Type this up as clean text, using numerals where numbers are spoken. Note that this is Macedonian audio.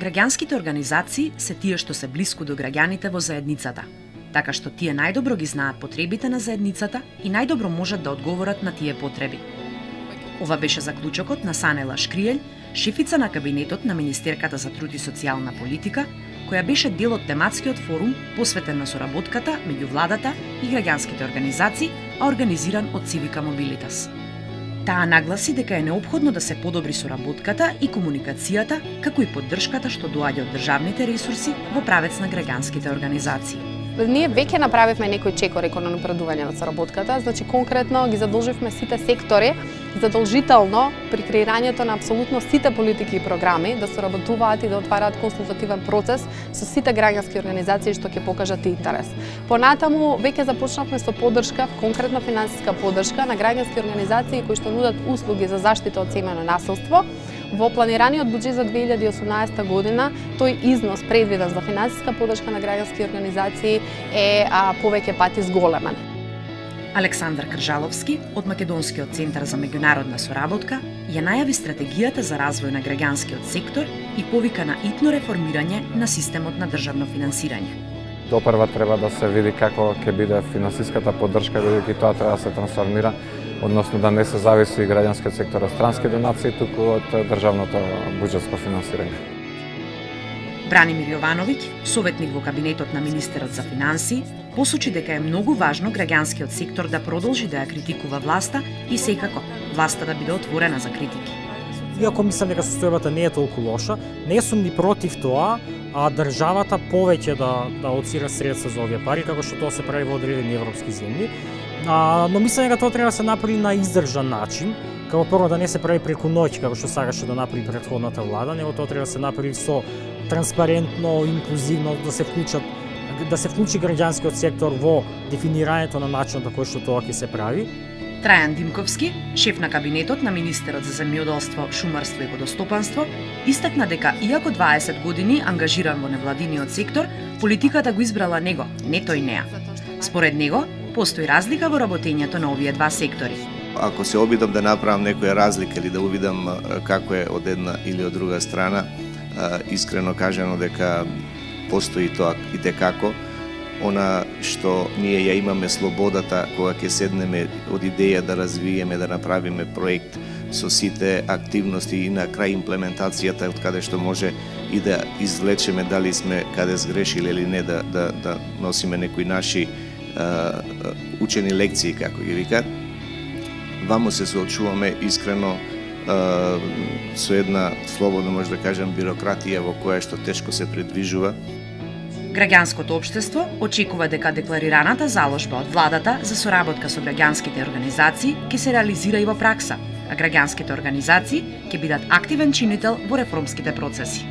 Граѓанските организации се тие што се блиску до граѓаните во заедницата, така што тие најдобро ги знаат потребите на заедницата и најдобро можат да одговорат на тие потреби. Ова беше заклучокот на Санела Шкриелј, шефица на кабинетот на Министерката за труд и социјална политика, која беше дел од тематскиот форум посветен на соработката меѓу владата и граѓанските организации, а организиран од Цивика Мобилитас. Таа нагласи дека е неопходно да се подобри соработката и комуникацијата, како и поддршката што доаѓа од државните ресурси во правец на граѓанските организации. Ние веќе направивме некој чекор на напредување на соработката, значи конкретно ги задолживме сите сектори задолжително при креирањето на апсолутно сите политики и програми да соработуваат и да отвараат консултативен процес со сите граѓански организации што ќе покажат интерес. Понатаму веќе започнавме со поддршка, конкретна финансиска поддршка на граѓански организации кои што нудат услуги за заштита од семејно насилство. Во планираниот буџет за 2018 година, тој износ предвиден за финансиска поддршка на граѓански организации е повеќе пати зголемен. Александар Кржаловски од Македонскиот центар за меѓународна соработка ја најави стратегијата за развој на граѓанскиот сектор и повика на итно реформирање на системот на државно финансирање. Допрва треба да се види како ќе биде финансиската поддршка, бидејќи тоа треба да се трансформира, односно да не се зависи граѓанскиот сектор од странски донации, туку од државното буџетско финансирање. Бранимир Јовановиќ, советник во кабинетот на министерот за финансии, посочи дека е многу важно граѓанскиот сектор да продолжи да ја критикува власта и секако власта да биде отворена за критики. Иако мислам дека состојбата не е толку лоша, не сум ни против тоа, а државата повеќе да оцира средства за овие пари, како што тоа се прави во одредени европски земји. Но мислам дека тоа треба да се направи на издржан начин, како прво да не се прави преку ноќ, како што сакаше да направи претходната влада, него тоа треба да се направи со транспарентно, инклузивно, да се вклучи граѓанскиот сектор во дефинирањето на начинот на кој што тоа ќе се прави. Трајан Димковски, шеф на кабинетот на министерот за земјоделство, шумарство и водостопанство, истакна дека иако 20 години ангажиран во невладиниот сектор, политиката го избрала него, не тој неа. Според него, постои разлика во работењето на овие два сектори. Ако се обидам да направам некоја разлика или да увидам како е од една или од друга страна, искрено кажано дека постои тоа и текако. Она што ние ја имаме слободата кога ќе седнеме од идеја да развиеме, да направиме проект со сите активности и на крај имплементацијата од каде што може и да извлечеме дали сме каде сгрешиле или не, да носиме некои наши учени лекции, како ги викаат. Ваму се соочуваме искрено со една, слободно може да кажам, бирократија во која што тешко се придвижува. Граѓанското општество очекува дека декларираната заложба од владата за соработка со граѓанските организации ќе се реализира и во пракса, а граѓанските организации ќе бидат активен чинител во реформските процеси.